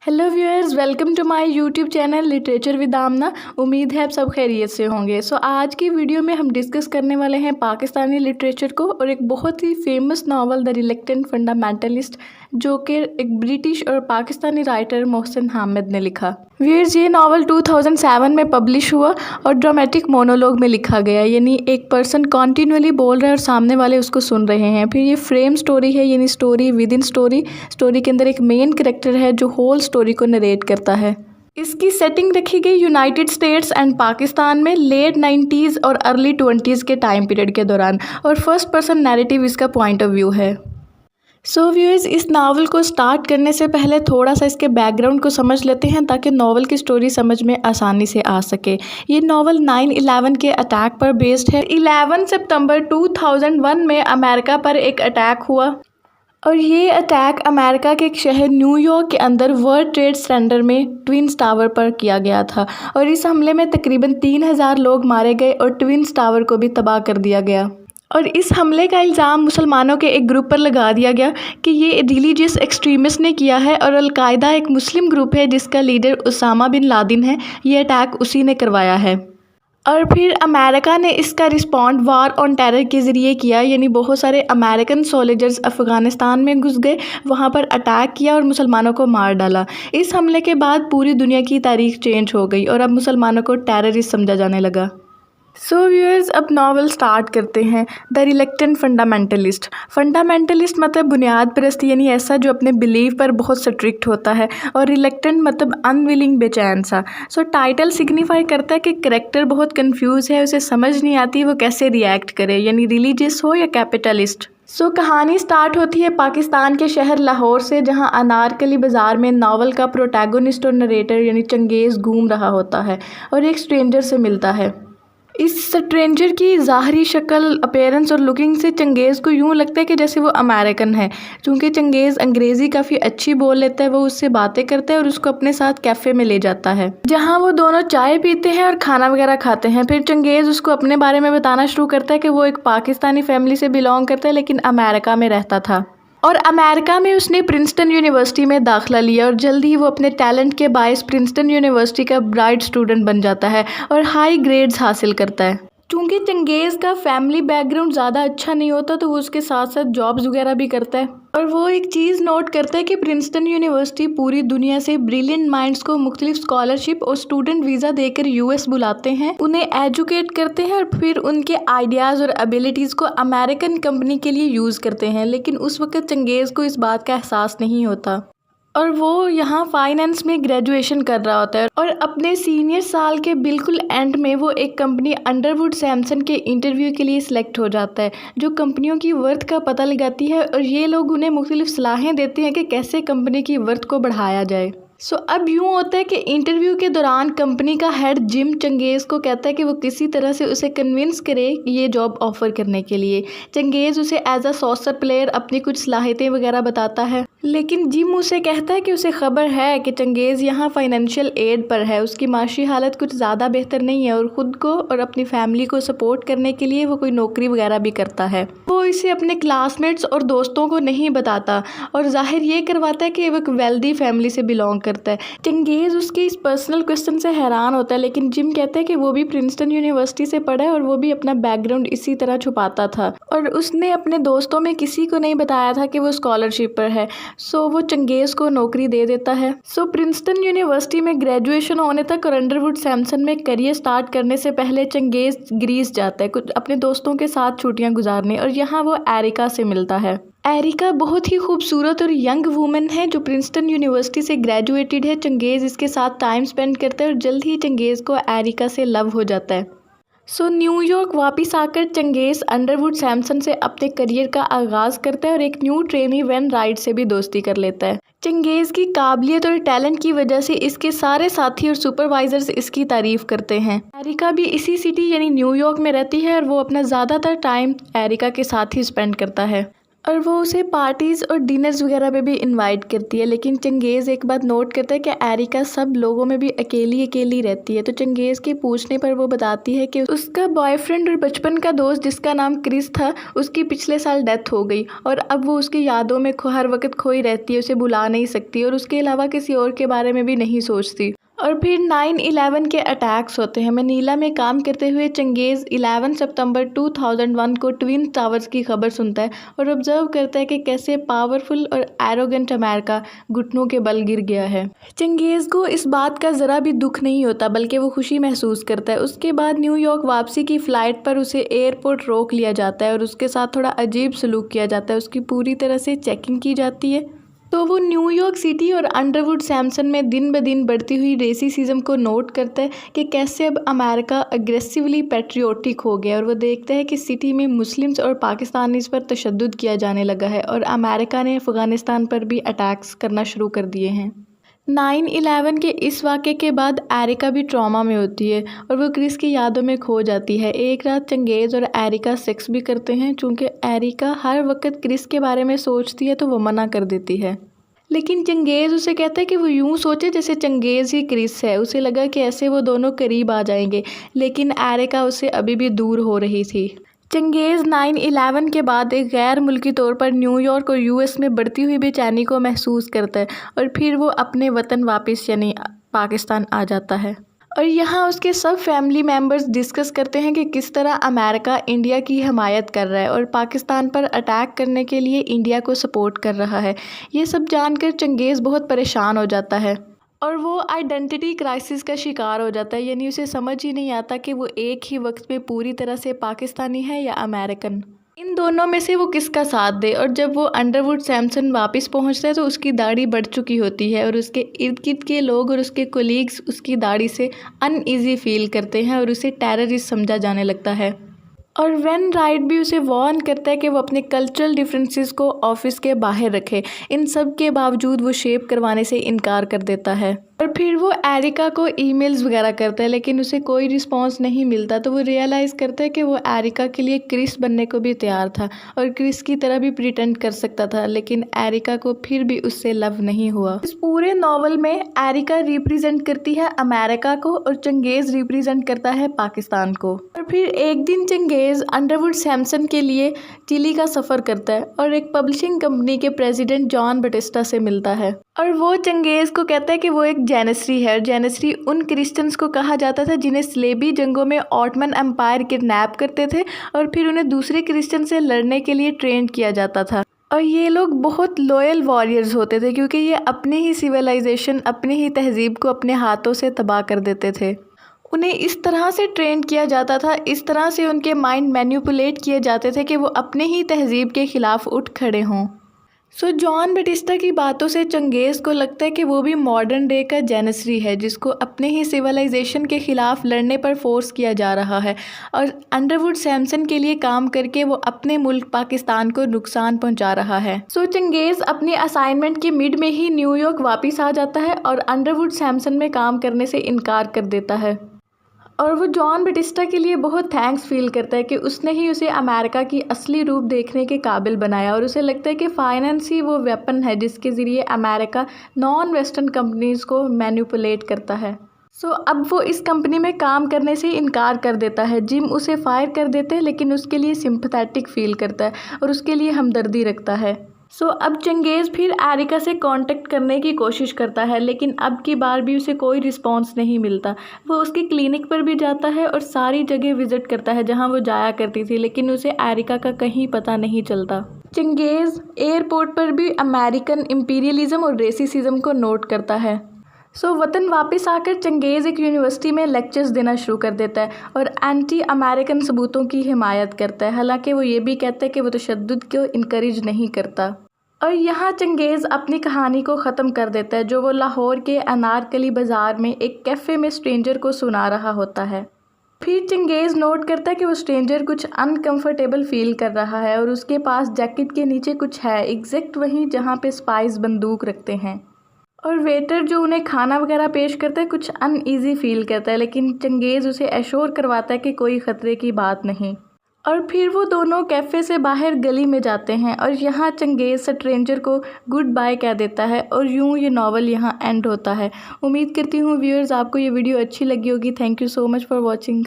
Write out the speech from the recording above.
Hello viewers, welcome to my YouTube channel literature with Aamna. उम्मीद है आप सब खैरियत से होंगे। आज की वीडियो में हम डिस्कस करने वाले हैं पाकिस्तानी लिटरेचर को और एक बहुत ही famous novel the reluctant fundamentalist, जो कि एक ब्रिटिश और पाकिस्तानी राइटर मोहसिन हामिद ने लिखा। व्यूअर्स, ये नावल 2007 में पब्लिश हुआ और ड्रामेटिक मोनोलॉग में लिखा गया, यानी एक पर्सन कॉन्टिन्यूअली बोल रहा है और सामने वाले उसको सुन रहे हैं। फिर ये फ्रेम स्टोरी है, यानी story with in story. Story के अंदर एक मेन कैरेक्टर है जो होल स्टोरी को नरेट करता है। इसकी सेटिंग रखी गई यूनाइटेड स्टेट्स एंड पाकिस्तान में लेट 90s और अर्ली 20s के टाइम पीरियड के दौरान, और फर्स्ट पर्सन नैरेटिव इसका पॉइंट ऑफ व्यू है। व्यूअर्स, इस नावल को स्टार्ट करने से पहले थोड़ा सा इसके बैकग्राउंड को समझ लेते हैं ताकि नावल की स्टोरी समझ में आसानी से आ सके। ये नावल 9/11 के अटैक पर बेस्ड है। 11 सितंबर 2001 में अमेरिका पर एक अटैक हुआ और ये अटैक अमेरिका के एक शहर न्यूयॉर्क के अंदर वर्ल्ड ट्रेड सेंटर में ट्विन्स टावर पर किया गया था, और इस हमले में तकरीबन 3000 लोग मारे गए और ट्विन्स टावर को भी तबाह कर दिया गया। और इस हमले का इल्ज़ाम मुसलमानों के एक ग्रुप पर लगा दिया गया कि ये रिलीजियस एक्सट्रीमिस्ट ने किया है, और अलकायदा एक मुस्लिम ग्रुप है जिसका लीडर उसामा बिन लादेन है। ये अटैक उसी ने करवाया है। और फिर अमेरिका ने इसका रिस्पॉन्ड वार ऑन टेरर के ज़रिए किया, यानी बहुत सारे अमेरिकन सोल्जर्स अफ़गानिस्तान में घुस गए, वहाँ पर अटैक किया और मुसलमानों को मार डाला। इस हमले के बाद पूरी दुनिया की तारीख चेंज हो गई और अब मुसलमानों को टेररिस्ट समझा जाने लगा। व्यूअर्स, अब नावल स्टार्ट करते हैं। The reluctant fundamentalist. फंडामेंटलिस्ट मतलब बुनियाद परस्त, यानी ऐसा जो अपने बिलीव पर बहुत स्ट्रिक्ट होता है, और रिलक्टेंट मतलब अनविलिंग, बेचैन सा। टाइटल सिग्निफाई करता है कि करेक्टर बहुत कंफ्यूज है, उसे समझ नहीं आती वो कैसे रिएक्ट करे, यानी रिलीजियस हो या कैपिटलिस्ट। कहानी स्टार्ट होती है पाकिस्तान के शहर लाहौर से, जहां अनारकली बाज़ार में नावल का प्रोटैगोनिस्ट और नरेटर यानी चंगेज़ घूम रहा होता है और एक स्ट्रेंजर से मिलता है। इस स्ट्रेंजर की ज़ाहरी शक्ल, अपीयरेंस और लुकिंग से चंगेज़ को यूँ लगता है कि जैसे वो अमेरिकन है। चूँकि चंगेज़ अंग्रेज़ी काफ़ी अच्छी बोल लेता है, वो उससे बातें करता है और उसको अपने साथ कैफ़े में ले जाता है, जहाँ वो दोनों चाय पीते हैं और खाना वगैरह खाते हैं। फिर चंगेज़ उसको अपने बारे में बताना शुरू करता है कि वो एक पाकिस्तानी फैमिली से बिलोंग करता है, लेकिन अमेरिका में रहता था, और अमेरिका में उसने प्रिंसटन यूनिवर्सिटी में दाखिला लिया और जल्द ही वो अपने टैलेंट के बायस प्रिंसटन यूनिवर्सिटी का ब्राइट स्टूडेंट बन जाता है और हाई ग्रेड्स हासिल करता है। चूँकि चंगेज़ का फैमिली बैकग्राउंड ज़्यादा अच्छा नहीं होता, तो वो उसके साथ साथ जॉब्स वगैरह भी करता है, और वो एक चीज़ नोट करता है कि प्रिंसटन यूनिवर्सिटी पूरी दुनिया से ब्रिलियंट माइंड्स को मुख्तलिफ स्कॉलरशिप और स्टूडेंट वीज़ा देकर यूएस बुलाते हैं, उन्हें एजुकेट करते हैं और फिर उनके आइडियाज़ और एबिलिटीज़ को अमेरिकन कंपनी के लिए यूज़ करते हैं। लेकिन उस वक्त चंगेज़ को इस बात का एहसास नहीं होता, और वो यहाँ फाइनेंस में ग्रेजुएशन कर रहा होता है, और अपने सीनियर साल के बिल्कुल एंड में वो एक कंपनी अंडरवुड सैमसन के इंटरव्यू के लिए सिलेक्ट हो जाता है, जो कंपनियों की वर्थ का पता लगाती है, और ये लोग उन्हें मुख्तलिफ सलाहें देते हैं कि कैसे कंपनी की वर्थ को बढ़ाया जाए। अब यूँ होता है कि इंटरव्यू के दौरान कंपनी का हेड जिम चंगेज़ को कहता है कि वो किसी तरह से उसे कन्विंस करे ये जॉब ऑफ़र करने के लिए। चंगेज़ उसे एज अ सॉसर प्लेयर अपनी कुछ सलाहियतें वगैरह बताता है, लेकिन जिम उसे कहता है कि उसे खबर है कि चंगेज़ यहाँ फाइनेंशियल एड पर है, उसकी माशी हालत कुछ ज़्यादा बेहतर नहीं है, और ख़ुद को और अपनी फैमिली को सपोर्ट करने के लिए वो कोई नौकरी वगैरह भी करता है। वो इसे अपने क्लासमेट्स और दोस्तों को नहीं बताता और जाहिर ये करवाता है कि वो एक वेल्दी फैमिली से बिलोंग करता है। चंगेज़ उसके इस पर्सनल क्वेश्चन से हैरान होता है, लेकिन जिम कहता है कि वो भी प्रिंसटन यूनिवर्सिटी से पढ़ा है और वो भी अपना बैकग्राउंड इसी तरह छुपाता था, और उसने अपने दोस्तों में किसी को नहीं बताया था कि वो स्कॉलरशिप पर है। वो चंगेज़ को नौकरी दे देता है। प्रिंसटन यूनिवर्सिटी में ग्रेजुएशन होने तक और अंडरवुड सैमसन में करियर स्टार्ट करने से पहले चंगेज़ ग्रीस जाता है कुछ अपने दोस्तों के साथ छुट्टियां गुजारने, और यहाँ वो एरिका से मिलता है। एरिका बहुत ही खूबसूरत और यंग वूमन है जो प्रिंसटन यूनिवर्सिटी से ग्रेजुएटेड है। चंगेज़ इसके साथ टाइम स्पेंड करता है और जल्द ही चंगेज़ को एरिका से लव हो जाता है। न्यूयॉर्क वापस आकर चंगेज़ अंडरवुड सैमसन से अपने करियर का आगाज़ करता है और एक न्यू ट्रेनी वेन राइट से भी दोस्ती कर लेता है। चंगेज़ की काबिलियत और टैलेंट की वजह से इसके सारे साथी और सुपरवाइजर्स इसकी तारीफ़ करते हैं। एरिका भी इसी सिटी यानी न्यूयॉर्क में रहती है और वो अपना ज़्यादातर टाइम एरिका के साथ ही स्पेंड करता है। और वो उसे पार्टीज़ और डिनर्स वगैरह पे भी इनवाइट करती है। लेकिन चंगेज़ एक बात नोट करता है कि एरिका सब लोगों में भी अकेली अकेली रहती है। तो चंगेज़ के पूछने पर वो बताती है कि उसका बॉयफ्रेंड और बचपन का दोस्त जिसका नाम क्रिस था, उसकी पिछले साल डेथ हो गई और अब वो उसकी यादों में हर वक्त खोई रहती है, उसे बुला नहीं सकती और उसके अलावा किसी और के बारे में भी नहीं सोचती। और फिर 9/11 के अटैक्स होते हैं। मनीला में काम करते हुए चंगेज़ 11 सितंबर 2001 को ट्विन टावर्स की खबर सुनता है और ऑब्जर्व करता है कि कैसे पावरफुल और एरोगेंट अमेरिका घुटनों के बल गिर गया है। चंगेज़ को इस बात का ज़रा भी दुख नहीं होता, बल्कि वो खुशी महसूस करता है। उसके बाद न्यूयॉर्क वापसी की फ़्लाइट पर उसे एयरपोर्ट रोक लिया जाता है और उसके साथ थोड़ा अजीब सलूक किया जाता है। उसकी पूरी तरह से चेकिंग की जाती है। तो वो न्यूयॉर्क सिटी और अंडरवुड सैमसन में दिन ब दिन बढ़ती हुई रेसिज्म को नोट करता है कि कैसे अब अमेरिका अग्रेसिवली पैट्रियोटिक हो गया और वो देखता है कि सिटी में मुस्लिम्स और पाकिस्तानीज़ पर तशद्दुद किया जाने लगा है और अमेरिका ने अफ़गानिस्तान पर भी अटैक्स करना शुरू कर दिए हैं। 9/11 के इस वाक़े के बाद एरिका भी ट्रॉमा में होती है और वो क्रिस की यादों में खो जाती है। एक रात चंगेज़ और एरिका सेक्स भी करते हैं। चूँकि एरिका हर वक्त क्रिस के बारे में सोचती है तो वो मना कर देती है, लेकिन चंगेज़ उसे कहता है कि वो यूँ सोचे जैसे चंगेज़ ही क्रिस है। उसे लगा कि ऐसे वो दोनों करीब आ जाएंगे, लेकिन एरिका उससे अभी भी दूर हो रही थी। चंगेज़ 9/11 के बाद एक गैर मुल्की तौर पर न्यूयॉर्क और यूएस में बढ़ती हुई बेचैनी को महसूस करता है और फिर वो अपने वतन वापस यानी पाकिस्तान आ जाता है। और यहाँ उसके सब फैमिली मेम्बर्स डिस्कस करते हैं कि किस तरह अमेरिका इंडिया की हमायत कर रहा है और पाकिस्तान पर अटैक करने के लिए इंडिया को सपोर्ट कर रहा है। ये सब जानकर चंगेज़ बहुत परेशान हो जाता है और वो आइडेंटिटी क्राइसिस का शिकार हो जाता है, यानी उसे समझ ही नहीं आता कि वो एक ही वक्त में पूरी तरह से पाकिस्तानी है या अमेरिकन। इन दोनों में से वो किसका साथ दे। और जब वो अंडरवुड सैमसन वापस पहुंचता है तो उसकी दाढ़ी बढ़ चुकी होती है और उसके इर्द गिर्द के लोग और उसके कोलीग्स उसकी दाढ़ी से अनईजी फील करते हैं और उसे टेररिस्ट समझा जाने लगता है। और वेन राइट भी उसे वार्न करता है कि वो अपने कल्चरल डिफरेंसेस को ऑफिस के बाहर रखे। इन सब के बावजूद वो शेप करवाने से इनकार कर देता है और फिर वो एरिका को ईमेल्स वगैरह करता है, लेकिन उसे कोई रिस्पांस नहीं मिलता। तो वो रियलाइज़ करता है कि वो एरिका के लिए क्रिस बनने को भी तैयार था और क्रिस की तरह भी प्रिटेंड कर सकता था, लेकिन एरिका को फिर भी उससे लव नहीं हुआ। इस पूरे नॉवल में एरिका रिप्रेजेंट करती है अमेरिका को और चंगेज़ रिप्रेजेंट करता है पाकिस्तान को। और फिर एक दिन चंगेज़ अंडरवुड सैमसन के लिए चिली का सफ़र करता है और एक पब्लिशिंग कंपनी के प्रेसिडेंट जॉन बटिस्टा से मिलता है और वो चंगेज़ को कहता है कि वो एक जेनेसरी है। जेनेसरी उन क्रिश्चियंस को कहा जाता था जिन्हें स्लेबी जंगों में ऑटमन एम्पायर किडनैप करते थे और फिर उन्हें दूसरे क्रिश्चियन से लड़ने के लिए ट्रेन किया जाता था। और ये लोग बहुत लॉयल वॉरियर्स होते थे क्योंकि ये अपनी ही सिविलाइजेशन, अपनी ही तहजीब को अपने हाथों से तबाह कर देते थे। उन्हें इस तरह से ट्रेन किया जाता था, इस तरह से उनके माइंड मैनिपुलेट किए जाते थे कि वो अपने ही तहजीब के ख़िलाफ़ उठ खड़े हों। सो जॉन बटिस्टा की बातों से चंगेज़ को लगता है कि वो भी मॉडर्न डे का जेनेसरी है जिसको अपने ही सिविलाइजेशन के ख़िलाफ़ लड़ने पर फोर्स किया जा रहा है और अंडरवुड सैमसन के लिए काम करके वो अपने मुल्क पाकिस्तान को नुकसान पहुंचा रहा है। सो चंगेज़ अपनी असाइनमेंट के मिड में ही न्यूयॉर्क वापस आ जाता है और अंडरवुड सैमसन में काम करने से इनकार कर देता है और वो जॉन बटिस्टा के लिए बहुत थैंक्स फील करता है कि उसने ही उसे अमेरिका की असली रूप देखने के काबिल बनाया और उसे लगता है कि फाइनेंस ही वो वेपन है जिसके ज़रिए अमेरिका नॉन वेस्टर्न कंपनीज़ को मैनिपुलेट करता है। सो अब वो इस कंपनी में काम करने से इनकार कर देता है। जिम उसे फायर कर देते हैं, लेकिन उसके लिए सिंपैथेटिक फील करता है और उसके लिए हमदर्दी रखता है। सो अब चंगेज़ फिर एरिका से कांटेक्ट करने की कोशिश करता है, लेकिन अब की बार भी उसे कोई रिस्पांस नहीं मिलता। वो उसके क्लिनिक पर भी जाता है और सारी जगह विज़िट करता है जहां वो जाया करती थी, लेकिन उसे एरिका का कहीं पता नहीं चलता। चंगेज़ एयरपोर्ट पर भी अमेरिकन इम्पीरियलिज्म और रेसिज्म को नोट करता है। सो वतन वापस आकर चंगेज़ एक यूनिवर्सिटी में लेक्चर्स देना शुरू कर देता है और एंटी अमेरिकन सबूतों की हिमायत करता है। हालांकि वो ये भी कहता है कि वो तशद्दुद को इनकरेज नहीं करता। और यहाँ चंगेज़ अपनी कहानी को ख़त्म कर देता है जो वो लाहौर के अनारकली बाज़ार में एक कैफ़े में स्ट्रेंजर को सुना रहा होता है। फिर चंगेज़ नोट करता है कि वो स्ट्रेंजर कुछ अनकंफर्टेबल फील कर रहा है और उसके पास जैकेट के नीचे कुछ है, एग्जैक्ट वहीं जहाँ पे स्पाइस बंदूक रखते हैं। और वेटर जो उन्हें खाना वगैरह पेश करता है कुछ अनईजी फील करता है, लेकिन चंगेज़ उसे एश्योर करवाता है कि कोई ख़तरे की बात नहीं। और फिर वो दोनों कैफ़े से बाहर गली में जाते हैं और यहाँ चंगेज़ स्ट्रेंजर को गुड बाय कह देता है और यूँ ये नावल यहाँ एंड होता है। उम्मीद करती हूँ व्यूअर्स आपको ये वीडियो अच्छी लगी होगी। Thank you so much for watching.